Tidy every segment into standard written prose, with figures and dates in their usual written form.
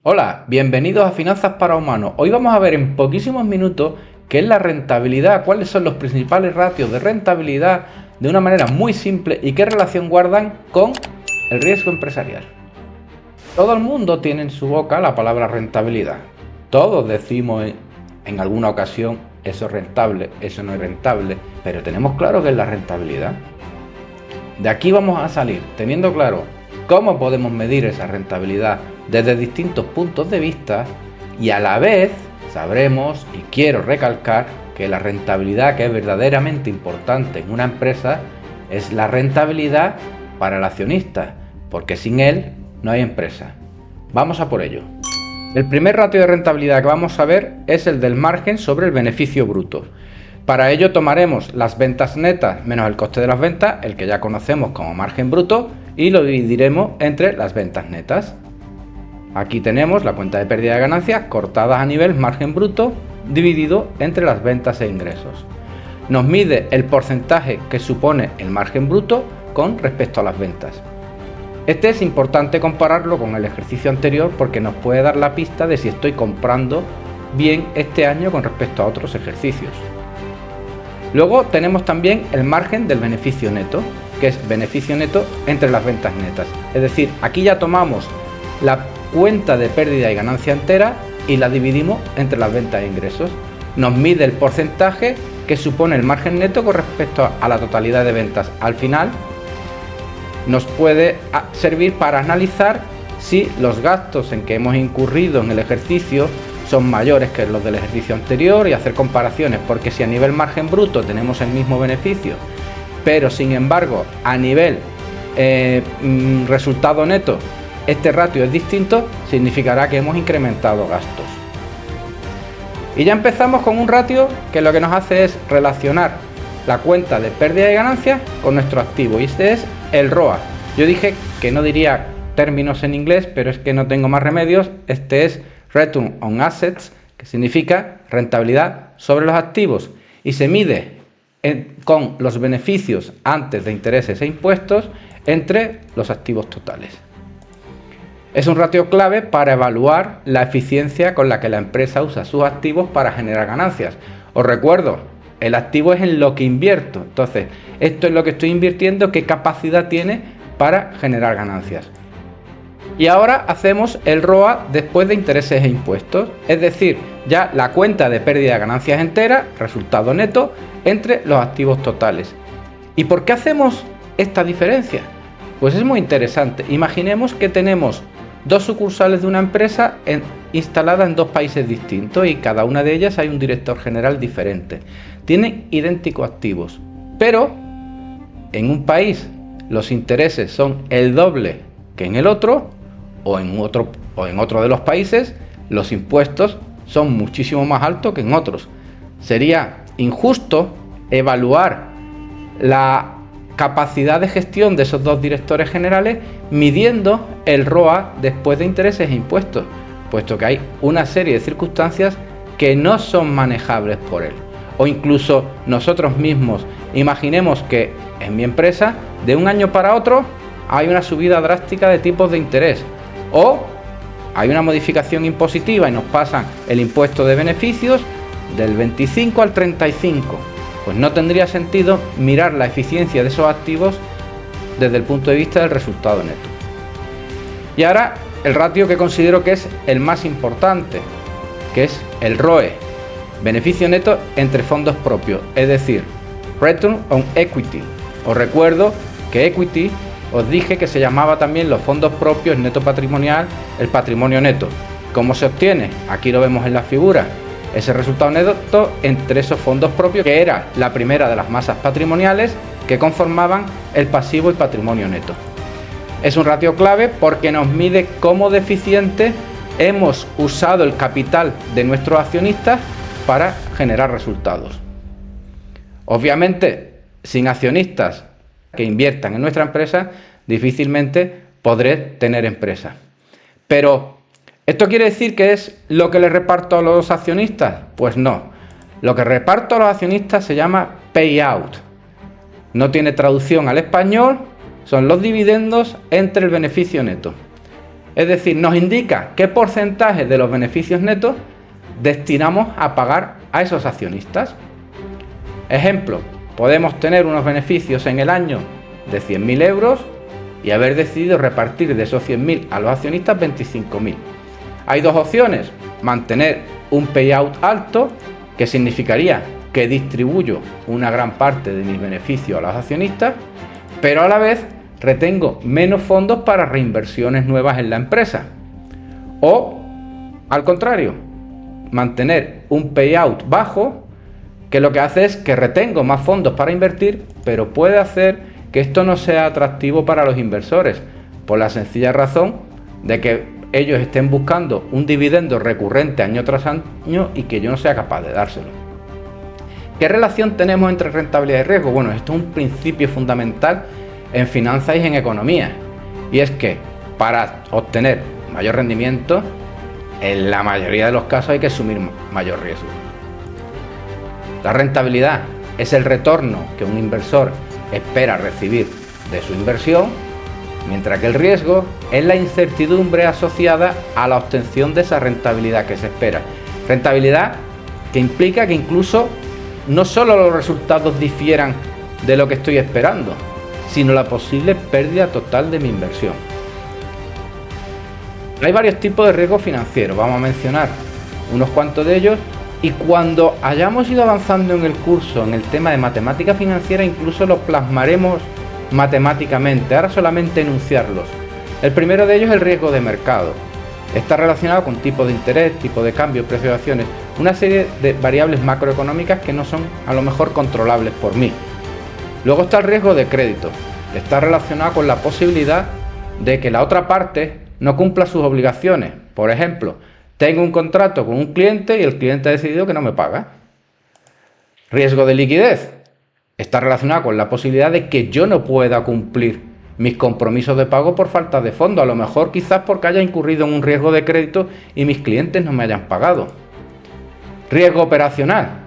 Hola, bienvenidos a Finanzas para Humanos. Hoy vamos a ver en poquísimos minutos qué es la rentabilidad, cuáles son los principales ratios de rentabilidad de una manera muy simple y qué relación guardan con el riesgo empresarial. Todo el mundo tiene en su boca la palabra rentabilidad. Todos decimos en alguna ocasión eso es rentable, eso no es rentable, pero tenemos claro qué es la rentabilidad. De aquí vamos a salir teniendo claro cómo podemos medir esa rentabilidad desde distintos puntos de vista y a la vez sabremos, y quiero recalcar, que la rentabilidad que es verdaderamente importante en una empresa es la rentabilidad para el accionista, porque sin él no hay empresa. Vamos a por ello. El primer ratio de rentabilidad que vamos a ver es el del margen sobre el beneficio bruto. Para ello tomaremos las ventas netas menos el coste de las ventas, el que ya conocemos como margen bruto, y lo dividiremos entre las ventas netas. Aquí tenemos la cuenta de pérdida de ganancias cortadas a nivel margen bruto dividido entre las ventas e ingresos. Nos mide el porcentaje que supone el margen bruto con respecto a las ventas. Este es importante compararlo con el ejercicio anterior porque nos puede dar la pista de si estoy comprando bien este año con respecto a otros ejercicios. Luego tenemos también el margen del beneficio neto, que es beneficio neto entre las ventas netas. Es decir, aquí ya tomamos la cuenta de pérdida y ganancia entera y la dividimos entre las ventas e ingresos. Nos mide el porcentaje que supone el margen neto con respecto a la totalidad de ventas. Al final nos puede servir para analizar si los gastos en que hemos incurrido en el ejercicio son mayores que los del ejercicio anterior y hacer comparaciones, porque si a nivel margen bruto tenemos el mismo beneficio, pero sin embargo a nivel resultado neto este ratio es distinto, significará que hemos incrementado gastos. Y ya empezamos con un ratio que lo que nos hace es relacionar la cuenta de pérdida de ganancias con nuestro activo, y este es el ROA. Yo dije que no diría términos en inglés, pero es que no tengo más remedios. Este es Return on Assets, que significa rentabilidad sobre los activos, y se mide con los beneficios antes de intereses e impuestos entre los activos totales. Es un ratio clave para evaluar la eficiencia con la que la empresa usa sus activos para generar ganancias. Os recuerdo, el activo es en lo que invierto, entonces esto es lo que estoy invirtiendo, qué capacidad tiene para generar ganancias. Y ahora hacemos el ROA después de intereses e impuestos, es decir, ya la cuenta de pérdida de ganancias entera, resultado neto, entre los activos totales. ¿Y por qué hacemos esta diferencia? Pues es muy interesante. Imaginemos que tenemos dos sucursales de una empresa instalada en dos países distintos y cada una de ellas hay un director general diferente. Tienen idénticos activos, pero en un país los intereses son el doble que en el otro, o en otro de los países los impuestos son muchísimo más altos que en otros. Sería injusto evaluar la capacidad de gestión de esos dos directores generales midiendo el ROA después de intereses e impuestos, puesto que hay una serie de circunstancias que no son manejables por él. O incluso nosotros mismos, imaginemos que en mi empresa de un año para otro hay una subida drástica de tipos de interés, o hay una modificación impositiva y nos pasan el impuesto de beneficios del 25 al 35. Pues no tendría sentido mirar la eficiencia de esos activos desde el punto de vista del resultado neto. Y ahora el ratio que considero que es el más importante, que es el ROE, beneficio neto entre fondos propios, es decir, Return on Equity. Os recuerdo que Equity os dije que se llamaba también los fondos propios, neto patrimonial, el patrimonio neto. ¿Cómo se obtiene? Aquí lo vemos en la figura. Ese resultado neto entre esos fondos propios, que era la primera de las masas patrimoniales que conformaban el pasivo y patrimonio neto. Es un ratio clave porque nos mide cómo de eficiente hemos usado el capital de nuestros accionistas para generar resultados. Obviamente, sin accionistas que inviertan en nuestra empresa, difícilmente podré tener empresa. Pero ¿esto quiere decir que es lo que le reparto a los accionistas? Pues no. Lo que reparto a los accionistas se llama payout. No tiene traducción al español, son los dividendos entre el beneficio neto. Es decir, nos indica qué porcentaje de los beneficios netos destinamos a pagar a esos accionistas. Ejemplo, podemos tener unos beneficios en el año de 100.000 euros y haber decidido repartir de esos 100.000 a los accionistas 25.000. Hay dos opciones: mantener un payout alto, que significaría que distribuyo una gran parte de mis beneficios a los accionistas, pero a la vez retengo menos fondos para reinversiones nuevas en la empresa. O, al contrario, mantener un payout bajo, que lo que hace es que retengo más fondos para invertir, pero puede hacer que esto no sea atractivo para los inversores, por la sencilla razón de que ellos estén buscando un dividendo recurrente año tras año y que yo no sea capaz de dárselo. ¿Qué relación tenemos entre rentabilidad y riesgo? Bueno, esto es un principio fundamental en finanzas y en economía, y es que para obtener mayor rendimiento, en la mayoría de los casos hay que asumir mayor riesgo. La rentabilidad es el retorno que un inversor espera recibir de su inversión, mientras que el riesgo es la incertidumbre asociada a la obtención de esa rentabilidad que se espera. Rentabilidad que implica que incluso no solo los resultados difieran de lo que estoy esperando, sino la posible pérdida total de mi inversión. Hay varios tipos de riesgo financiero, vamos a mencionar unos cuantos de ellos, y cuando hayamos ido avanzando en el curso en el tema de matemática financiera, incluso los plasmaremos matemáticamente, ahora solamente enunciarlos. El primero de ellos es el riesgo de mercado. Está relacionado con tipo de interés, tipo de cambio, precio de acciones, una serie de variables macroeconómicas que no son a lo mejor controlables por mí. Luego está el riesgo de crédito. Está relacionado con la posibilidad de que la otra parte no cumpla sus obligaciones. Por ejemplo, tengo un contrato con un cliente y el cliente ha decidido que no me paga. Riesgo de liquidez. Está relacionado con la posibilidad de que yo no pueda cumplir mis compromisos de pago por falta de fondo. A lo mejor quizás porque haya incurrido en un riesgo de crédito y mis clientes no me hayan pagado. Riesgo operacional.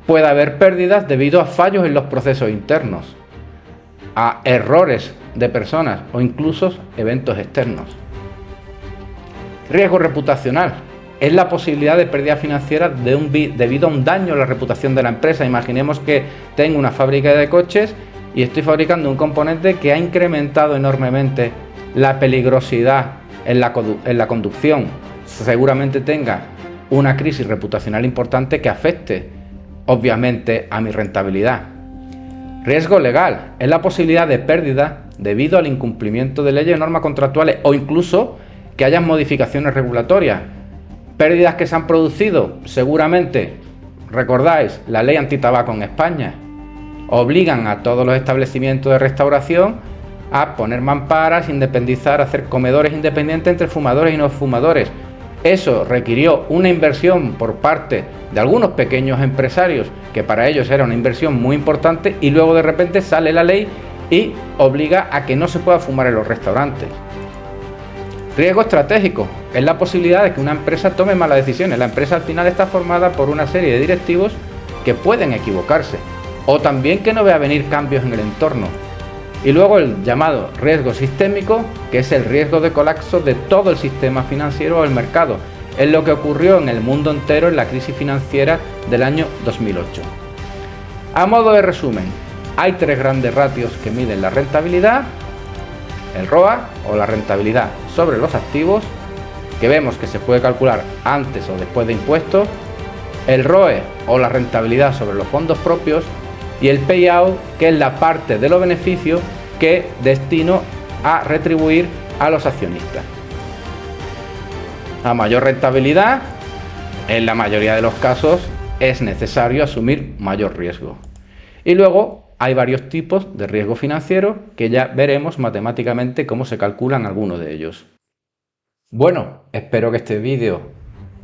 Puede haber pérdidas debido a fallos en los procesos internos, a errores de personas o incluso eventos externos. Riesgo reputacional. Es la posibilidad de pérdida financiera debido a un daño a la reputación de la empresa. Imaginemos que tengo una fábrica de coches y estoy fabricando un componente que ha incrementado enormemente la peligrosidad en la conducción. Seguramente tenga una crisis reputacional importante que afecte obviamente a mi rentabilidad. Riesgo legal. Es la posibilidad de pérdida debido al incumplimiento de leyes o normas contractuales o incluso que haya modificaciones regulatorias. Pérdidas que se han producido, seguramente, recordáis, la ley antitabaco en España obligan a todos los establecimientos de restauración a poner mamparas, independizar, hacer comedores independientes entre fumadores y no fumadores. Eso requirió una inversión por parte de algunos pequeños empresarios, que para ellos era una inversión muy importante, y luego de repente sale la ley y obliga a que no se pueda fumar en los restaurantes. Riesgo estratégico. Es la posibilidad de que una empresa tome malas decisiones. La empresa al final está formada por una serie de directivos que pueden equivocarse, o también que no vea venir cambios en el entorno. Y luego el llamado riesgo sistémico, que es el riesgo de colapso de todo el sistema financiero o el mercado. Es lo que ocurrió en el mundo entero en la crisis financiera del año 2008. A modo de resumen, hay tres grandes ratios que miden la rentabilidad: el ROA o la rentabilidad sobre los activos, que vemos que se puede calcular antes o después de impuestos; el ROE o la rentabilidad sobre los fondos propios; y el payout, que es la parte de los beneficios que destino a retribuir a los accionistas. A mayor rentabilidad, en la mayoría de los casos es necesario asumir mayor riesgo. Y luego hay varios tipos de riesgo financiero que ya veremos matemáticamente cómo se calculan algunos de ellos. Bueno, espero que este vídeo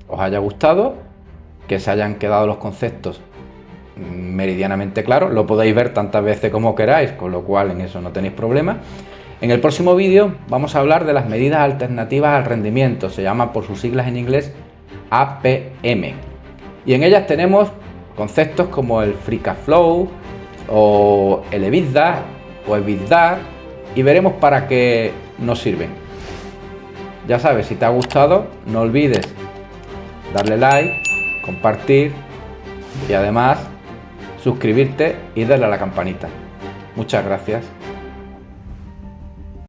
os haya gustado, que se hayan quedado los conceptos meridianamente claros. Lo podéis ver tantas veces como queráis, con lo cual en eso no tenéis problema. En el próximo vídeo vamos a hablar de las medidas alternativas al rendimiento, se llama por sus siglas en inglés APM. Y en ellas tenemos conceptos como el Free Cash Flow, o el EBITDA o EBITDA, y veremos para qué nos sirven. Ya sabes, si te ha gustado, no olvides darle like, compartir y además suscribirte y darle a la campanita. Muchas gracias.